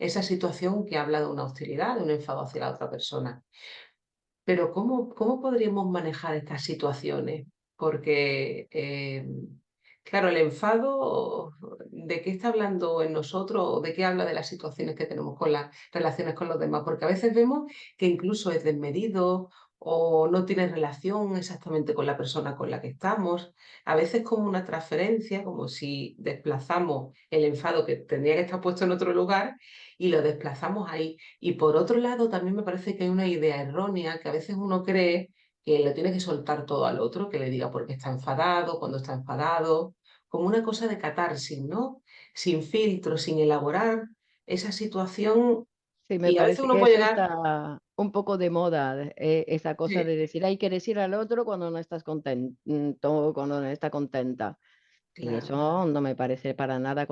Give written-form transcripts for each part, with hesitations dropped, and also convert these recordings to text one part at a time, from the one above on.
esa situación que habla de una hostilidad, de un enfado hacia la otra persona. Pero ¿cómo podríamos manejar estas situaciones? Porque, claro, el enfado, ¿de qué está hablando en nosotros o de qué habla de las situaciones que tenemos con las relaciones con los demás? Porque a veces vemos que incluso es desmedido o no tiene relación exactamente con la persona con la que estamos. A veces como una transferencia, como si desplazamos el enfado que tendría que estar puesto en otro lugar y lo desplazamos ahí. Y por otro lado, también me parece que hay una idea errónea que a veces uno cree que le tiene que soltar todo al otro, que le diga por qué está enfadado, cuando está enfadado, como una cosa de catarsis, ¿no? Sin filtro, sin elaborar esa situación. Sí, me Y a veces parece uno que puede eso llegar, está un poco de moda, esa cosa sí, de decir, hay que decir al otro cuando no estás contento, cuando no está contenta. Y claro, eso no me parece para nada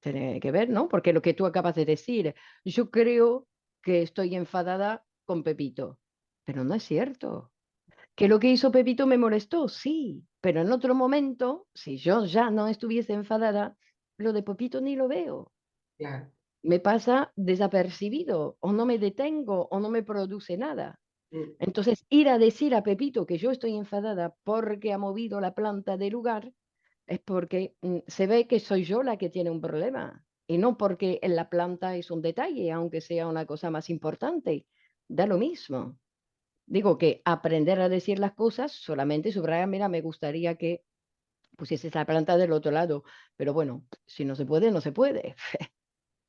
tiene que ver, ¿no? Porque lo que tú acabas de decir, yo creo que estoy enfadada con Pepito, pero no es cierto. Que lo que hizo Pepito me molestó, sí, pero en otro momento, si yo ya no estuviese enfadada, lo de Pepito ni lo veo. claro. Me pasa desapercibido, o no me detengo, o no me produce nada. Mm, Entonces, ir a decir a Pepito que yo estoy enfadada porque ha movido la planta del lugar, es porque se ve que soy yo la que tiene un problema y no porque en la planta es un detalle, aunque sea una cosa más importante. Da lo mismo. Digo que aprender a decir las cosas solamente subraya, mira, me gustaría que pusieses esa planta del otro lado, pero bueno, si no se puede, no se puede.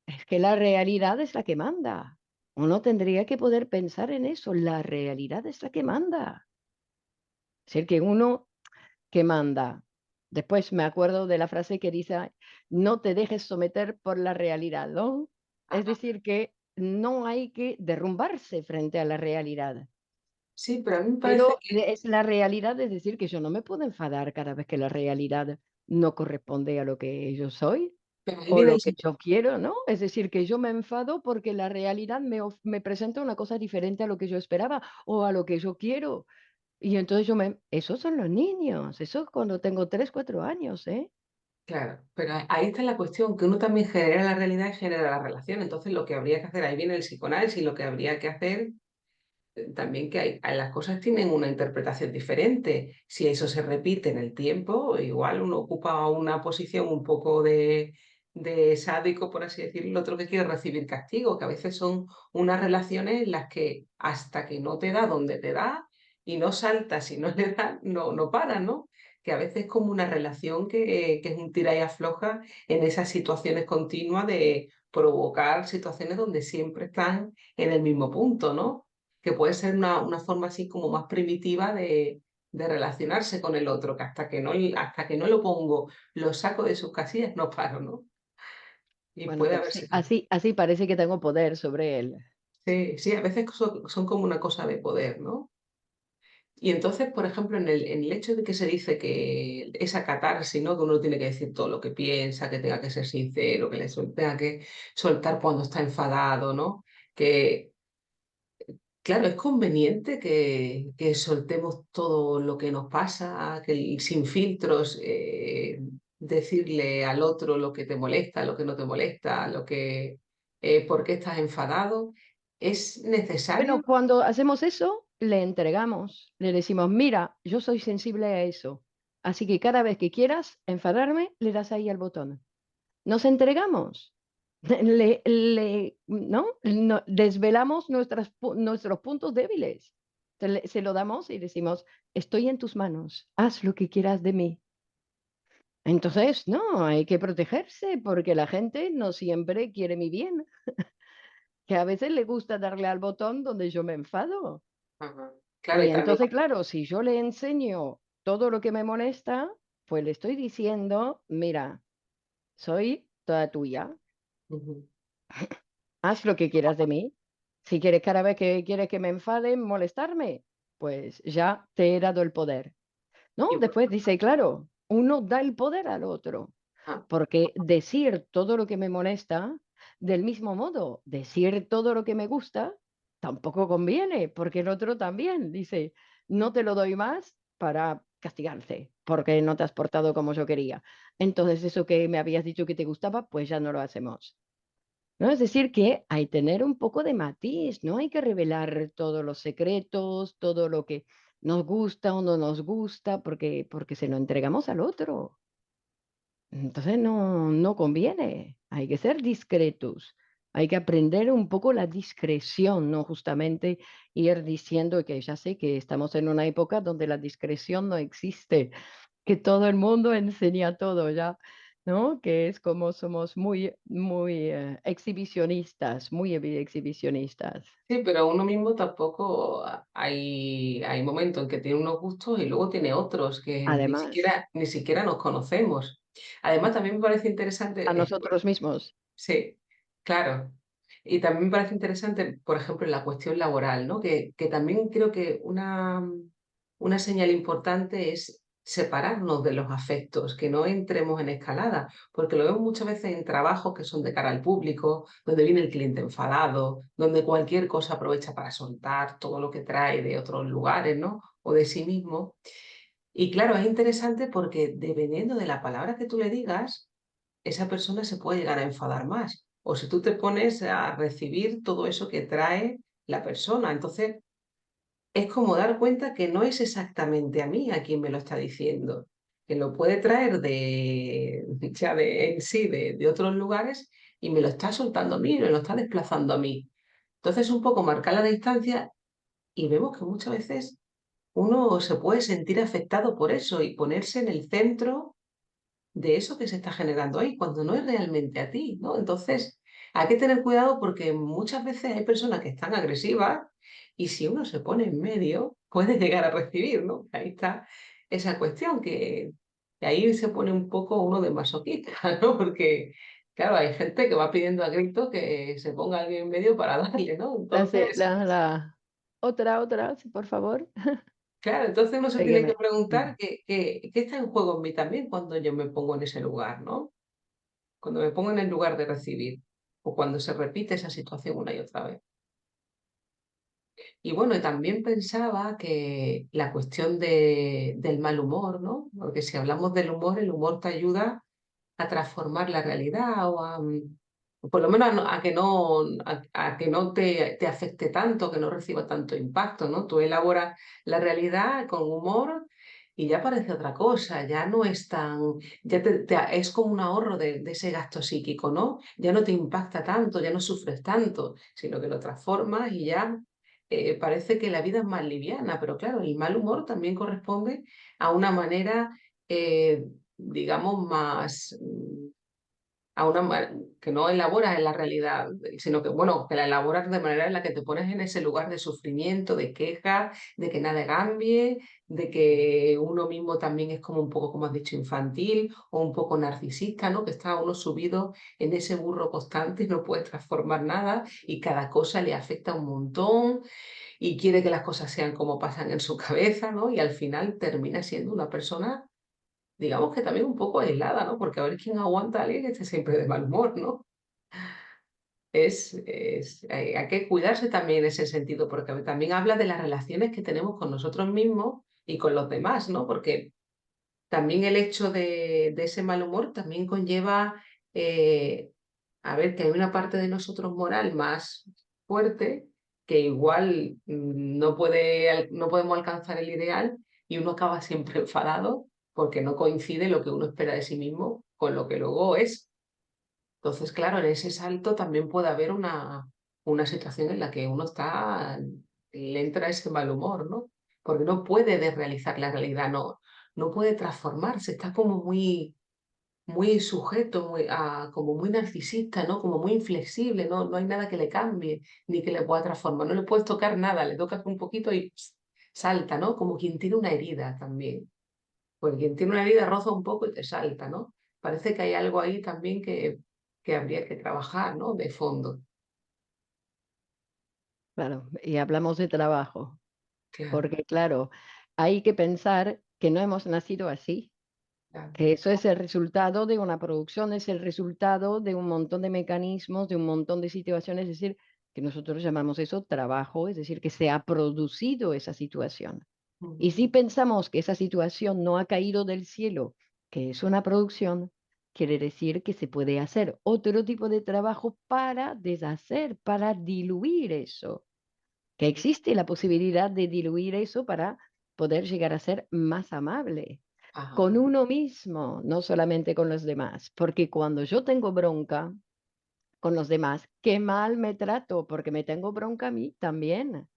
Es que la realidad es la que manda. Uno tendría que poder pensar en eso. La realidad es la que manda. Es decir, que uno que manda. Después me acuerdo de la frase que dice, no te dejes someter por la realidad, ¿no? Es ajá. decir, que no hay que derrumbarse frente a la realidad. Sí, pero a mí me parece Pero es la realidad, es decir, que yo no me puedo enfadar cada vez que la realidad no corresponde a lo que yo soy pero ahí o viene el lo que yo quiero, ¿no? Es decir, que yo me enfado porque la realidad me presenta una cosa diferente a lo que yo esperaba o a lo que yo quiero. Y entonces esos son los niños, eso es cuando tengo 3 4 años, ¿eh? claro, pero ahí está la cuestión, que uno también genera la realidad y genera la relación. Entonces, lo que habría que hacer, ahí viene el psicoanálisis, lo que habría que hacer también que las cosas tienen una interpretación diferente. Si eso se repite en el tiempo, igual uno ocupa una posición un poco de sádico, por así decirlo, el otro que quiere recibir castigo, que a veces son unas relaciones en las que hasta que no te da donde te da y no saltas y no le da, no para, ¿no? Que a veces es como una relación que es un tira y afloja en esas situaciones continuas de provocar situaciones donde siempre están en el mismo punto, ¿no? Que puede ser una forma así como más primitiva de relacionarse con el otro, que hasta que no lo pongo, lo saco de sus casillas, no paro, ¿no? Y Bueno, puede pero haber sí, situaciones. así parece que tengo poder sobre él. Sí, sí, a veces son como una cosa de poder, ¿no? Y entonces, por ejemplo, en el hecho de que se dice que esa catarsis, ¿no? Que uno tiene que decir todo lo que piensa, que tenga que ser sincero, que tenga que soltar cuando está enfadado, ¿no? Que claro, es conveniente que soltemos todo lo que nos pasa, sin filtros, decirle al otro lo que te molesta, lo que no te molesta, por qué estás enfadado. ¿Es necesario? Bueno, cuando hacemos eso, le entregamos, le decimos, mira, yo soy sensible a eso, así que cada vez que quieras enfadarme, le das ahí al botón. Nos entregamos, ¿no? Desvelamos nuestros puntos débiles. Se lo damos y decimos, estoy en tus manos, haz lo que quieras de mí. Entonces, no, hay que protegerse porque la gente no siempre quiere mi bien, que a veces le gusta darle al botón donde yo me enfado. Ajá. Claro, Y y también. entonces, claro, si yo le enseño todo lo que me molesta, pues le estoy diciendo, mira, soy toda tuya, Ujú. haz lo que quieras de mí. Si quieres cada vez que quieres que me enfade, molestarme, pues ya te he dado el poder. ¿No? Y Después dice, claro, uno da el poder al otro, ah, porque decir todo lo que me molesta, del mismo modo, decir todo lo que me gusta, tampoco conviene, porque el otro también dice, no te lo doy más para castigarte, porque no te has portado como yo quería. Entonces, eso que me habías dicho que te gustaba, pues ya no lo hacemos. ¿no? Es decir, que hay que tener un poco de matiz, no hay que revelar todos los secretos, todo lo que nos gusta o no nos gusta, porque se lo entregamos al otro. Entonces no conviene, hay que ser discretos, hay que aprender un poco la discreción, no justamente ir diciendo que ya sé que estamos en una época donde la discreción no existe, que todo el mundo enseña todo ya, ¿no? Que es como somos muy exhibicionistas, exhibicionistas. Sí, pero uno mismo tampoco hay momentos en que tiene unos gustos y luego tiene otros que Además, ni siquiera nos conocemos. Además, también me parece a interesante, nosotros mismos. sí, claro. Y también me parece interesante, por ejemplo, en la cuestión laboral, ¿no? Que también creo que una señal importante es separarnos de los afectos, que no entremos en escalada, porque lo vemos muchas veces en trabajos que son de cara al público, donde viene el cliente enfadado, donde cualquier cosa aprovecha para soltar todo lo que trae de otros lugares, ¿no? O de sí mismo. Y claro, es interesante porque dependiendo de la palabra que tú le digas, esa persona se puede llegar a enfadar más. O si tú te pones a recibir todo eso que trae la persona. Entonces, es como dar cuenta que no es exactamente a mí a quien me lo está diciendo, que lo puede traer ya en sí, de otros lugares y me lo está soltando a mí, me lo está desplazando a mí. Entonces, un poco marcar la distancia y vemos que muchas veces uno se puede sentir afectado por eso y ponerse en el centro de eso que se está generando ahí, cuando no es realmente a ti, ¿no? Entonces, hay que tener cuidado porque muchas veces hay personas que están agresivas y si uno se pone en medio, puede llegar a recibir, ¿no? Ahí está esa cuestión que ahí se pone un poco uno de masoquista, ¿no? Porque, claro, hay gente que va pidiendo a gritos que se ponga alguien en medio para darle, ¿no? Entonces, Otra, sí, por favor. claro, entonces uno se tiene que Sígueme. preguntar qué está en juego en mí también cuando yo me pongo en ese lugar, ¿no? Cuando me pongo en el lugar de recibir o cuando se repite esa situación una y otra vez. Y bueno, y también pensaba que la cuestión del mal humor, ¿no? Porque si hablamos del humor, el humor te ayuda a transformar la realidad o por lo menos a que no te afecte tanto, que no reciba tanto impacto, ¿no? Tú elaboras la realidad con humor y ya parece otra cosa, ya no es tan, es como un ahorro de ese gasto psíquico, ¿no? Ya no te impacta tanto, ya no sufres tanto, sino que lo transformas y ya parece que la vida es más liviana, pero claro, el mal humor también corresponde a una manera eh, digamos, más a que no elaboras en la realidad, sino que, bueno, que la elaboras de manera en la que te pones en ese lugar de sufrimiento, de queja, de que nada cambie, de que uno mismo también es como un poco, como has dicho, infantil o un poco narcisista, ¿no? Que está uno subido en ese burro constante y no puede transformar nada y cada cosa le afecta un montón y quiere que las cosas sean como pasan en su cabeza, ¿no? Y al final termina siendo una persona digamos que también un poco aislada, ¿no? Porque a ver quién aguanta a alguien que esté siempre de mal humor, ¿no? Hay que cuidarse también en ese sentido, porque también habla de las relaciones que tenemos con nosotros mismos y con los demás, ¿no? Porque también el hecho de ese mal humor también conlleva, eh, a ver, que hay una parte de nosotros moral más fuerte que igual no podemos alcanzar el ideal y uno acaba siempre enfadado porque no coincide lo que uno espera de sí mismo con lo que luego es. Entonces, claro, en ese salto también puede haber una situación en la que uno le entra ese mal humor, ¿no? Porque no puede desrealizar la realidad, no puede transformarse, está como muy sujeto, como muy narcisista, ¿no? Como muy inflexible, no hay nada que le cambie ni que le pueda transformar, no le puedes tocar nada, le tocas un poquito y salta, ¿no? Como quien tiene una herida también. Porque quien tiene una herida roza un poco y te salta, ¿no? Parece que hay algo ahí también que habría que trabajar, ¿no? De fondo. Claro, y hablamos de trabajo, Claro, porque claro, hay que pensar que no hemos nacido así, claro. que eso es el resultado de una producción, es el resultado de un montón de mecanismos, de un montón de situaciones, es decir, que nosotros llamamos eso trabajo, es decir, que se ha producido esa situación. Mm, Y si pensamos que esa situación no ha caído del cielo, que es una producción, quiere decir que se puede hacer otro tipo de trabajo para deshacer, para diluir eso, que existe la posibilidad de diluir eso para poder llegar a ser más amable con Ajá. uno mismo, no solamente con los demás, porque cuando yo tengo bronca con los demás, qué mal me trato, porque me tengo bronca a mí también.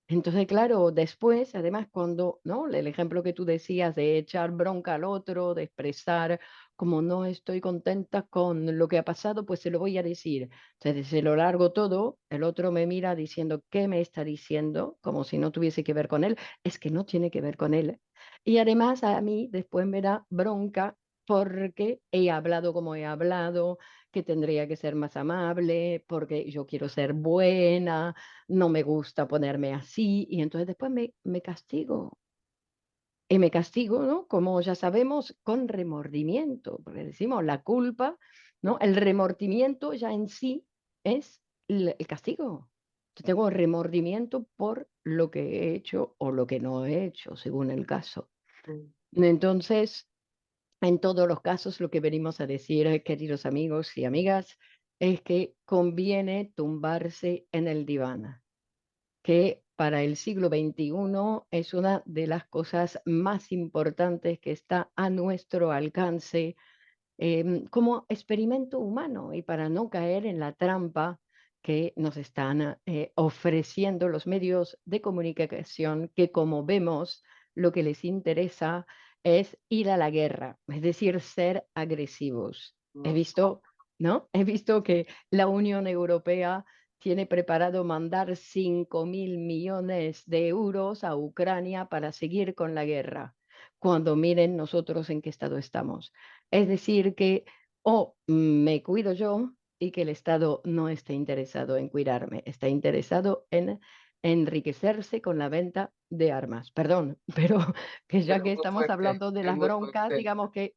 Entonces, claro, después, además, cuando, ¿no? El ejemplo que tú decías de echar bronca al otro, de expresar como no estoy contenta con lo que ha pasado, pues se lo voy a decir. Entonces, se lo largo todo, el otro me mira diciendo, ¿qué me está diciendo? Como si no tuviese que ver con él. Es que no tiene que ver con él. Y además a mí después me da bronca porque he hablado como he hablado, que tendría que ser más amable, porque yo quiero ser buena, no me gusta ponerme así, y entonces después me castigo. Y me castigo, ¿no? Como ya sabemos, con remordimiento, porque decimos la culpa, ¿no? El remordimiento ya en sí es el castigo. Yo tengo remordimiento por lo que he hecho o lo que no he hecho, según el caso. Mm. Entonces, en todos los casos, lo que venimos a decir, queridos amigos y amigas, es que conviene tumbarse en el diván, que para el siglo XXI es una de las cosas más importantes que está a nuestro alcance como experimento humano y para no caer en la trampa que nos están ofreciendo los medios de comunicación, que como vemos, lo que les interesa es ir a la guerra, es decir, ser agresivos. He No. visto, ¿no? He visto que la Unión Europea tiene preparado mandar 5.000 millones de euros a Ucrania para seguir con la guerra, cuando miren nosotros en qué estado estamos. Es decir, que o me cuido yo y que el Estado no está interesado en cuidarme, está interesado en enriquecerse con la venta de armas. Perdón, pero que ya que estamos hablando de Es las muy broncas, fuerte. digamos que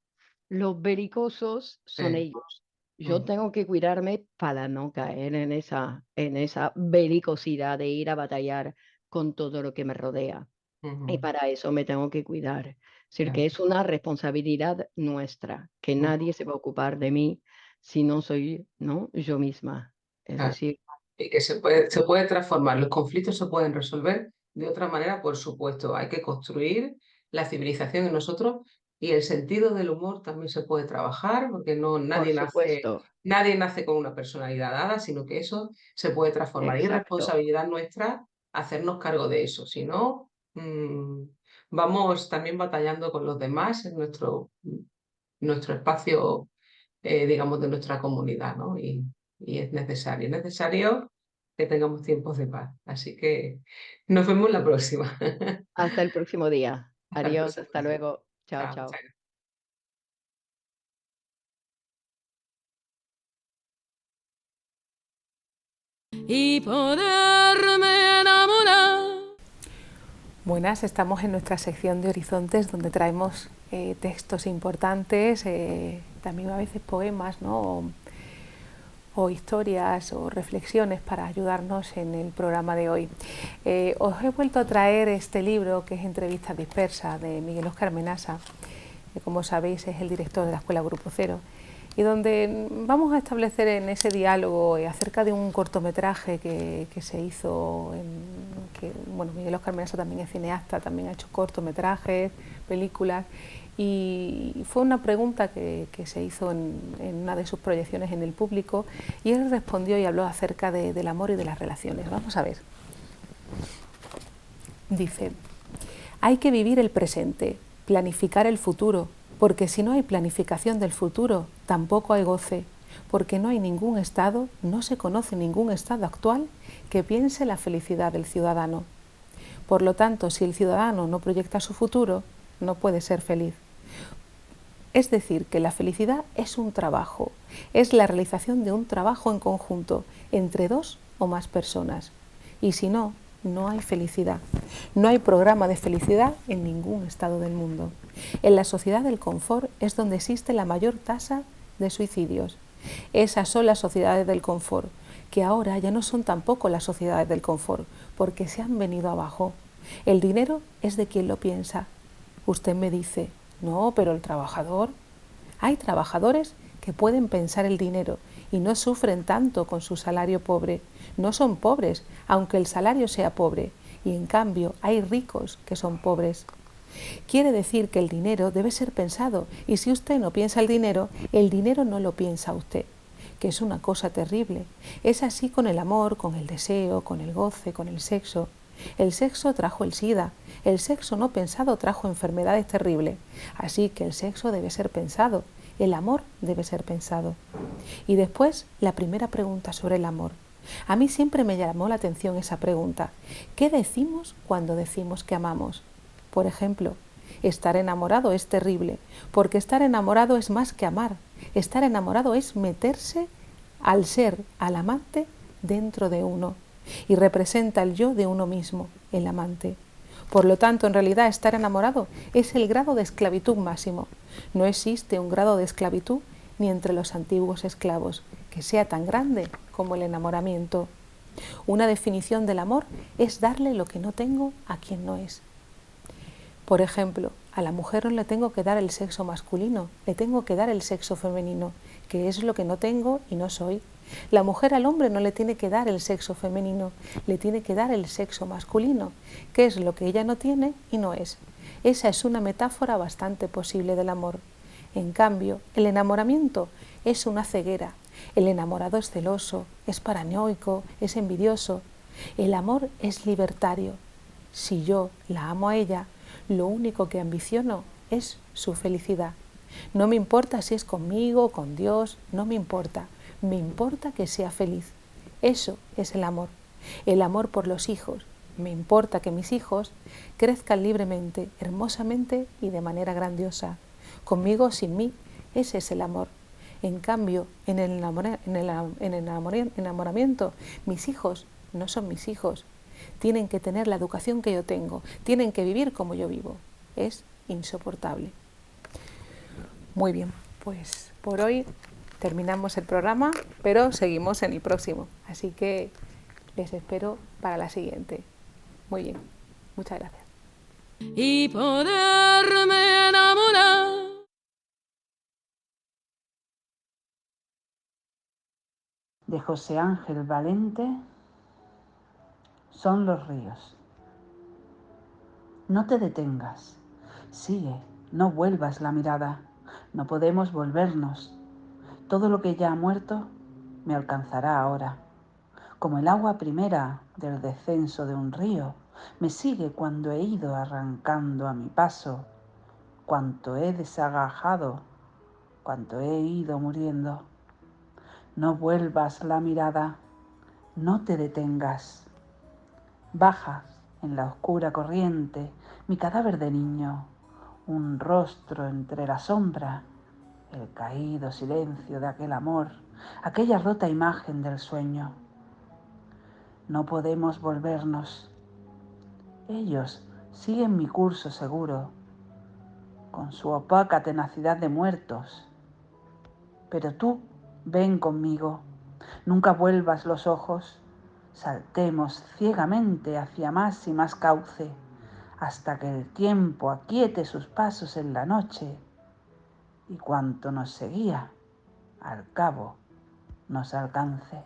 los belicosos son Sí. ellos. Yo Mm, tengo que cuidarme para no caer en esa belicosidad de ir a batallar con todo lo que me rodea. Y ujú, para eso me tengo que cuidar. Es decir, claro. que es una responsabilidad nuestra, que Mm, nadie se va a ocupar de mí si no soy, ¿no? Yo misma. Es claro. decir, Y que se puede transformar, los conflictos se pueden resolver de otra manera, por supuesto. Hay que construir la civilización en nosotros y el sentido del humor también se puede trabajar, porque no, por supuesto, nadie nace con una personalidad dada, sino que eso se puede transformar. Y es exacto. responsabilidad nuestra hacernos cargo de eso. Si no, vamos también batallando con los demás en nuestro espacio, digamos, de nuestra comunidad, ¿no? Y es necesario que tengamos tiempos de paz. Así que nos vemos la próxima. Hasta el próximo día. Hasta el Adiós, próximo hasta día. luego. Chao, Chao. chao. y poderme enamorar. Buenas, estamos en nuestra sección de Horizontes donde traemos textos importantes, también a veces poemas, ¿no? O historias o reflexiones para ayudarnos en el programa de hoy. Os he vuelto a traer este libro que es Entrevista dispersa de Miguel Óscar Menasa, que como sabéis es el director de la Escuela Grupo Cero, y donde vamos a establecer en ese diálogo acerca de un cortometraje que se hizo, bueno, Miguel Óscar Menasa también es cineasta, también ha hecho cortometrajes, películas, y fue una pregunta que se hizo en una de sus proyecciones en el público, y él respondió y habló acerca del amor y de las relaciones. Vamos a ver. Dice: hay que vivir el presente, planificar el futuro, porque si no hay planificación del futuro, tampoco hay goce, porque no hay ningún estado, no se conoce ningún estado actual que piense la felicidad del ciudadano. Por lo tanto, si el ciudadano no proyecta su futuro, no puede ser feliz. Es decir, que la felicidad es un trabajo, es la realización de un trabajo en conjunto entre dos o más personas. Y si no, no hay felicidad. No hay programa de felicidad en ningún estado del mundo. En la sociedad del confort es donde existe la mayor tasa de suicidios. Esas son las sociedades del confort, que ahora ya no son tampoco las sociedades del confort, porque se han venido abajo. El dinero es de quien lo piensa. Usted me dice: no, pero el trabajador. Hay trabajadores que pueden pensar el dinero y no sufren tanto con su salario pobre. No son pobres, aunque el salario sea pobre, y en cambio hay ricos que son pobres. Quiere decir que el dinero debe ser pensado, y si usted no piensa el dinero no lo piensa usted, que es una cosa terrible. Es así con el amor, con el deseo, con el goce, con el sexo. El sexo trajo el SIDA, el sexo no pensado trajo enfermedades terribles, así que el sexo debe ser pensado, el amor debe ser pensado. Y después, la primera pregunta sobre el amor. A mí siempre me llamó la atención esa pregunta. ¿Qué decimos cuando decimos que amamos? Por ejemplo, estar enamorado es terrible, porque estar enamorado es más que amar. Estar enamorado es meterse al ser, al amante, dentro de uno, y representa el yo de uno mismo, el amante. Por lo tanto, en realidad, estar enamorado es el grado de esclavitud máximo. No existe un grado de esclavitud ni entre los antiguos esclavos que sea tan grande como el enamoramiento. Una definición del amor es darle lo que no tengo a quien no es. Por ejemplo, a la mujer no le tengo que dar el sexo masculino, le tengo que dar el sexo femenino, que es lo que no tengo y no soy. La mujer al hombre no le tiene que dar el sexo femenino, le tiene que dar el sexo masculino, que es lo que ella no tiene y no es. Esa es una metáfora bastante posible del amor. En cambio, el enamoramiento es una ceguera. El enamorado es celoso, es paranoico, es envidioso. El amor es libertario. Si yo la amo a ella, lo único que ambiciono es su felicidad. No me importa si es conmigo, con Dios, no me importa. Me importa que sea feliz. Eso es el amor por los hijos. Me importa que mis hijos crezcan libremente, hermosamente y de manera grandiosa. Conmigo o sin mí, ese es el amor. En cambio, en el enamoramiento, mis hijos no son mis hijos. Tienen que tener la educación que yo tengo, tienen que vivir como yo vivo. Es insoportable. Muy bien, pues por hoy terminamos el programa, pero seguimos en el próximo. Así que les espero para la siguiente. Muy bien, muchas gracias. Y poderme enamorar. De José Ángel Valente, Son los ríos. No te detengas, sigue, no vuelvas la mirada, no podemos volvernos. Todo lo que ya ha muerto me alcanzará ahora. Como el agua primera del descenso de un río, me sigue cuando he ido arrancando a mi paso, cuanto he desagajado, cuanto he ido muriendo. No vuelvas la mirada, no te detengas. Baja en la oscura corriente mi cadáver de niño, un rostro entre la sombra, el caído silencio de aquel amor, aquella rota imagen del sueño. No podemos volvernos. Ellos siguen mi curso seguro, con su opaca tenacidad de muertos. Pero tú, ven conmigo, nunca vuelvas los ojos, saltemos ciegamente hacia más y más cauce, hasta que el tiempo aquiete sus pasos en la noche y cuanto nos seguía, al cabo, nos alcance.